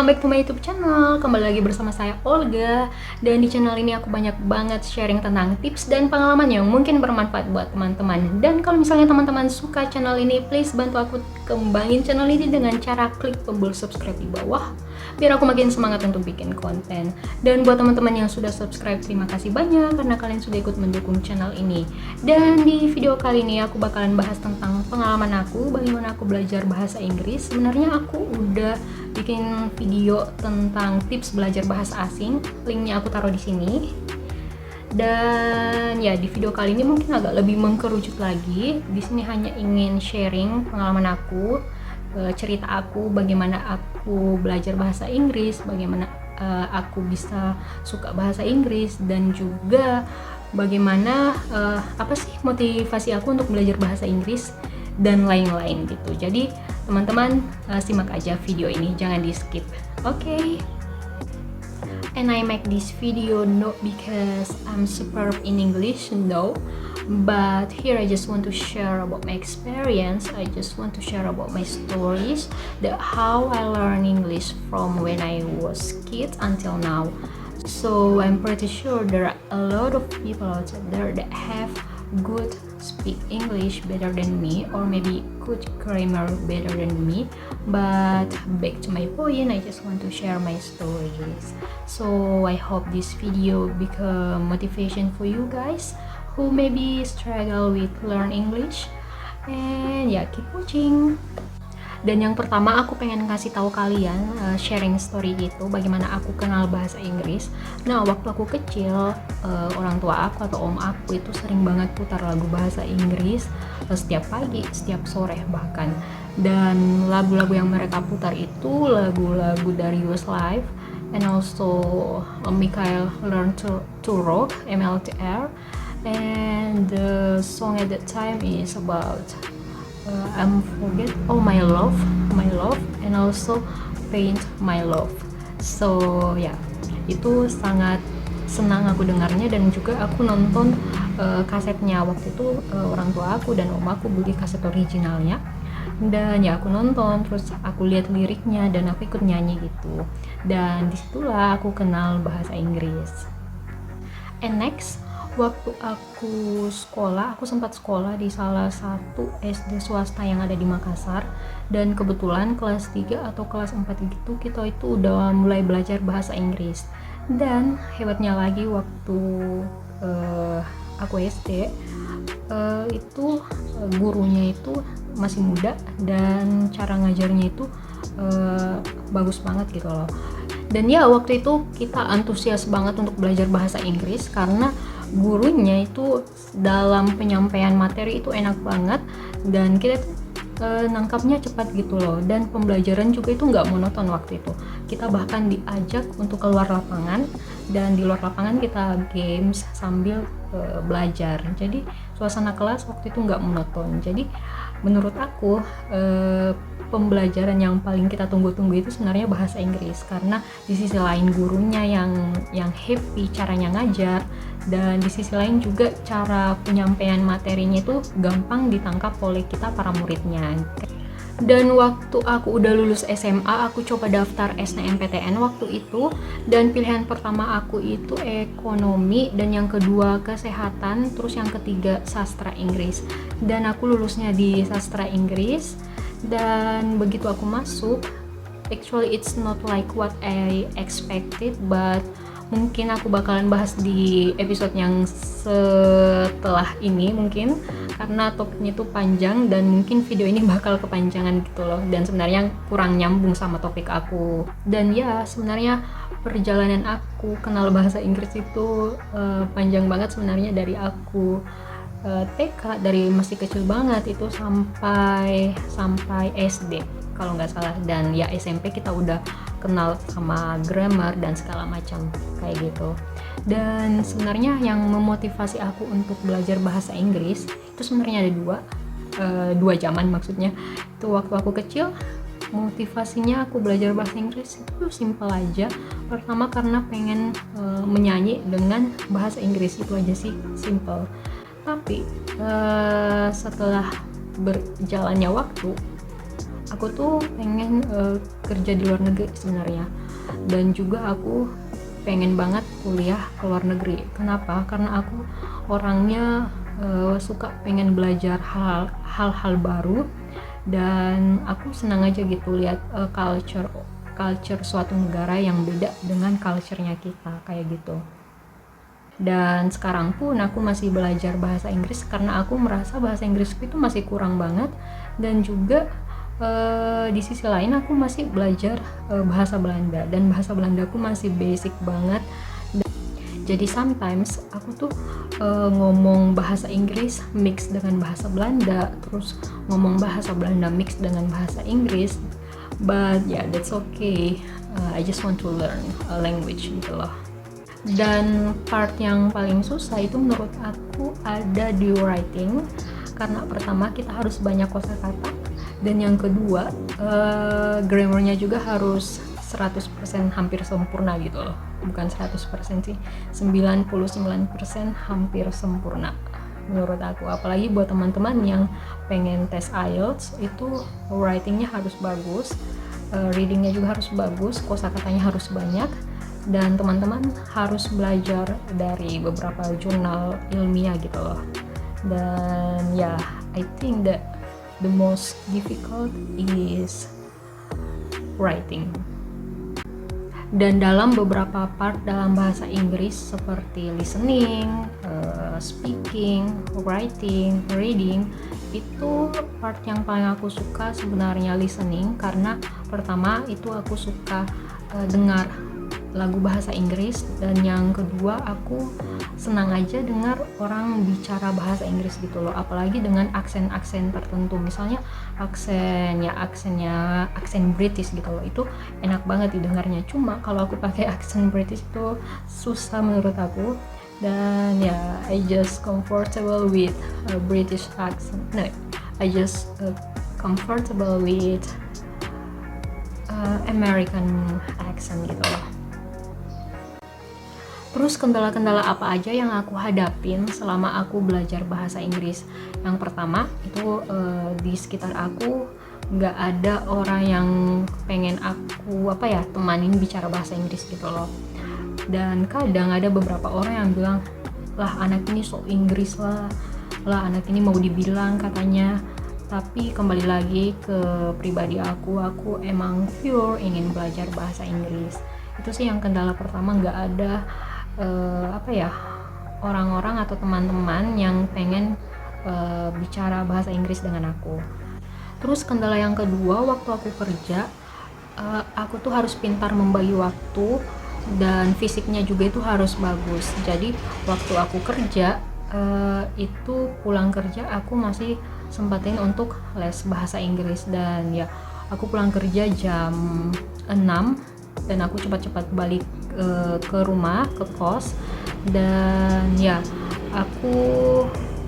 welcome back to my YouTube channel. Kembali lagi bersama saya Olga. Dan di channel ini aku banyak banget sharing tentang tips dan pengalaman yang mungkin bermanfaat buat teman-teman. Dan kalau misalnya teman-teman suka channel ini, please bantu aku kembangin channel ini dengan cara klik tombol subscribe di bawah, biar aku makin semangat untuk bikin konten. Dan buat teman-teman yang sudah subscribe, terima kasih banyak karena kalian sudah ikut mendukung channel ini. Dan di video kali ini aku bakalan bahas tentang pengalaman aku, bagaimana aku belajar bahasa Inggris. Sebenarnya aku udah bikin video tentang tips belajar bahasa asing, linknya aku taruh di sini. Dan ya, di video kali ini mungkin agak lebih mengkerucut lagi. Di sini hanya ingin sharing pengalaman aku, cerita aku, bagaimana aku belajar bahasa Inggris, bagaimana aku bisa suka bahasa Inggris, dan juga bagaimana apa sih motivasi aku untuk belajar bahasa Inggris dan lain-lain gitu. Jadi teman-teman simak aja video ini, jangan di skip. Okay? And I make this video not because I'm superb in English, no, but here I just want to share about my experience. I just want to share about my stories, that how I learn English from when I was kid until now. So I'm pretty sure there are a lot of people out there that have good speak English better than me, or maybe good grammar better than me. But back to my point, I just want to share my stories. So I hope this video become motivation for you guys who maybe struggle with learn English, and yeah, keep watching. Dan yang pertama aku pengen kasih tahu kalian, sharing story gitu, bagaimana aku kenal bahasa Inggris. Nah, waktu aku kecil, orang tua aku atau om aku itu sering banget putar lagu bahasa Inggris setiap pagi, setiap sore bahkan. Dan lagu-lagu yang mereka putar itu lagu-lagu dari Westlife, and also Michael Learn to Rock, MLTR, and the song at that time is about I'm forget my love, and also paint my love. So ya, itu sangat senang aku dengarnya, dan juga aku nonton kasetnya. Waktu itu orang tua aku dan om aku beli kaset originalnya, dan ya aku nonton, terus aku lihat liriknya dan aku ikut nyanyi gitu. Dan disitulah aku kenal bahasa Inggris. And next, waktu aku sekolah, aku sempat sekolah di salah satu SD swasta yang ada di Makassar, dan kebetulan kelas 3 atau kelas 4 gitu kita itu udah mulai belajar bahasa Inggris. Dan hebatnya lagi, waktu aku SD itu gurunya itu masih muda, dan cara ngajarnya itu bagus banget gitu loh. Dan ya, waktu itu kita antusias banget untuk belajar bahasa Inggris karena gurunya itu dalam penyampaian materi itu enak banget, dan kita tuh nangkapnya cepat gitu loh. Dan pembelajaran juga itu nggak monoton waktu itu. Kita bahkan diajak untuk keluar lapangan, dan di luar lapangan kita games sambil belajar. Jadi suasana kelas waktu itu nggak monoton. Jadi menurut aku pembelajaran yang paling kita tunggu-tunggu itu sebenarnya bahasa Inggris, karena di sisi lain gurunya yang happy caranya ngajar, dan di sisi lain juga cara penyampaian materinya itu gampang ditangkap oleh kita para muridnya. Dan waktu aku udah lulus SMA, aku coba daftar SNMPTN waktu itu, dan pilihan pertama aku itu ekonomi, dan yang kedua kesehatan, terus yang ketiga sastra Inggris. Dan aku lulusnya di sastra Inggris. Dan begitu aku masuk, actually it's not like what I expected, but mungkin aku bakalan bahas di episode yang setelah ini mungkin, karena topiknya itu panjang dan mungkin video ini bakal kepanjangan gitu loh, dan sebenarnya kurang nyambung sama topik aku. Dan ya, sebenarnya perjalanan aku kenal bahasa Inggris itu panjang banget sebenarnya, dari aku TK, dari masih kecil banget itu sampai SD kalau nggak salah. Dan ya SMP kita udah kenal sama grammar dan segala macam kayak gitu. Dan sebenarnya yang memotivasi aku untuk belajar bahasa Inggris itu sebenarnya ada dua zaman maksudnya. Itu waktu aku kecil, motivasinya aku belajar bahasa Inggris itu simpel aja. Pertama karena pengen menyanyi dengan bahasa Inggris, itu aja sih, simple. Tapi setelah berjalannya waktu, aku tuh pengen kerja di luar negeri sebenarnya, dan juga aku pengen banget kuliah ke luar negeri. Kenapa? Karena aku orangnya suka pengen belajar hal-hal baru, dan aku senang aja gitu lihat culture suatu negara yang beda dengan culture-nya kita kayak gitu. Dan sekarang pun aku masih belajar bahasa Inggris karena aku merasa bahasa Inggrisku itu masih kurang banget, dan juga di sisi lain aku masih belajar bahasa Belanda, dan bahasa Belanda aku masih basic banget. Jadi sometimes aku tuh ngomong bahasa Inggris mix dengan bahasa Belanda, terus ngomong bahasa Belanda mix dengan bahasa Inggris. But yeah, that's okay. I just want to learn a language gitu loh. Dan part yang paling susah itu menurut aku ada di writing, karena pertama kita harus banyak kosakata, dan yang kedua grammarnya juga harus 100% hampir sempurna gitu loh. Bukan 100% sih, 99% hampir sempurna menurut aku. Apalagi buat teman-teman yang pengen tes IELTS, itu writingnya harus bagus, readingnya juga harus bagus, kosakatanya harus banyak, dan teman-teman harus belajar dari beberapa jurnal ilmiah gitu loh. Dan ya, I think that the most difficult is writing. Dan dalam beberapa part dalam bahasa Inggris seperti listening, speaking, writing, reading, itu part yang paling aku suka sebenarnya listening, karena pertama itu aku suka dengar lagu bahasa Inggris, dan yang kedua aku senang aja dengar orang bicara bahasa Inggris gitu loh, apalagi dengan aksen-aksen tertentu, misalnya aksen British gitu loh, itu enak banget didengarnya. Cuma kalau aku pakai aksen British itu susah menurut aku, dan ya I just comfortable with British accent. No, I just comfortable with American accent gitu loh. Terus kendala-kendala apa aja yang aku hadapin selama aku belajar bahasa Inggris? Yang pertama itu di sekitar aku nggak ada orang yang pengen aku temanin bicara bahasa Inggris gitu loh. Dan kadang ada beberapa orang yang bilang, lah anak ini sok Inggris lah anak ini mau dibilang katanya. Tapi kembali lagi ke pribadi aku emang pure ingin belajar bahasa Inggris. Itu sih yang kendala pertama, nggak ada orang-orang atau teman-teman yang pengen bicara bahasa Inggris dengan aku. Terus kendala yang kedua, waktu aku kerja, aku tuh harus pintar membagi waktu, dan fisiknya juga itu harus bagus. Jadi waktu aku kerja itu pulang kerja aku masih sempatin untuk les bahasa Inggris, dan ya aku pulang kerja jam 6 dan aku cepat-cepat balik ke rumah, ke kos, dan ya aku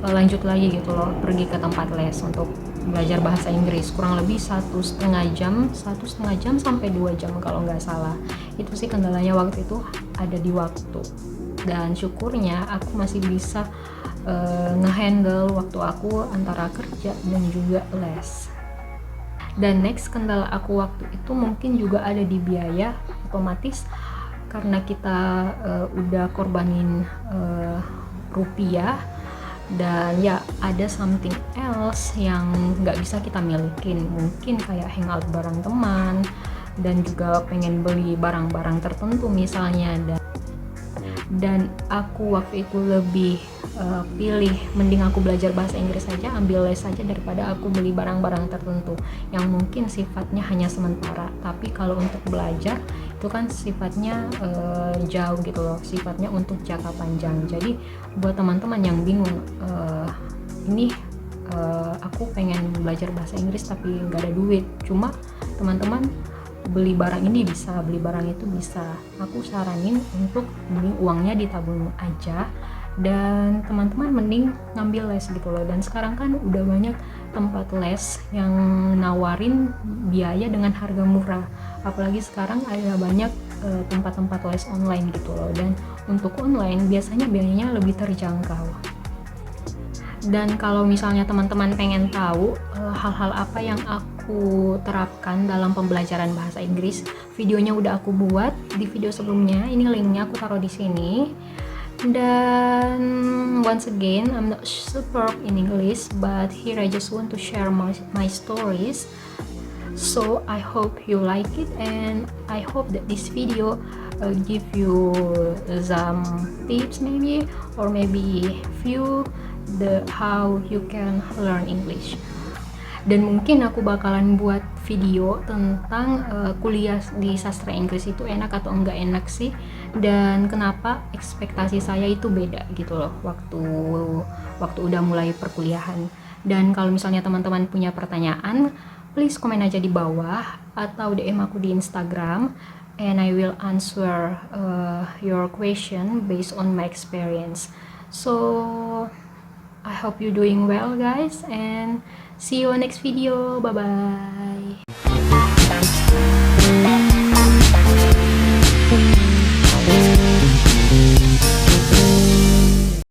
lanjut lagi gitu loh, pergi ke tempat les untuk belajar bahasa Inggris, kurang lebih 1,5 jam sampai 2 jam kalau nggak salah. Itu sih kendalanya waktu itu, ada di waktu, dan syukurnya aku masih bisa ngehandle waktu aku antara kerja dan juga les. Dan next kendala aku waktu itu mungkin juga ada di biaya, otomatis karena kita udah korbanin rupiah, dan ya ada something else yang nggak bisa kita milikin, mungkin kayak hangout bareng teman, dan juga pengen beli barang-barang tertentu misalnya. Dan aku waktu itu lebih pilih mending aku belajar bahasa Inggris saja, ambil les saja, daripada aku beli barang-barang tertentu yang mungkin sifatnya hanya sementara. Tapi kalau untuk belajar itu kan sifatnya jauh gitu loh, sifatnya untuk jangka panjang. Jadi buat teman-teman yang bingung, aku pengen belajar bahasa Inggris tapi nggak ada duit, cuma teman-teman beli barang ini bisa, beli barang itu bisa, aku saranin untuk mending uangnya ditabung aja, dan teman-teman mending ngambil les gitu loh. Dan sekarang kan udah banyak tempat les yang nawarin biaya dengan harga murah, apalagi sekarang ada banyak tempat-tempat les online gitu loh, dan untuk online biasanya biayanya lebih terjangkau. Dan kalau misalnya teman-teman pengen tahu hal-hal apa yang aku aku terapkan dalam pembelajaran bahasa Inggris. Videonya udah aku buat di video sebelumnya. Ini linknya aku taruh di sini. Dan once again, I'm not superb in English, but here I just want to share my stories. So I hope you like it, and I hope that this video give you some tips maybe, or maybe few how you can learn English. Dan mungkin aku bakalan buat video tentang kuliah di sastra Inggris itu enak atau enggak enak sih, dan kenapa ekspektasi saya itu beda gitu loh waktu udah mulai perkuliahan. Dan kalau misalnya teman-teman punya pertanyaan, please komen aja di bawah atau DM aku di Instagram, and I will answer your question based on my experience. So I hope you're doing well, guys, and see you on next video. Bye bye.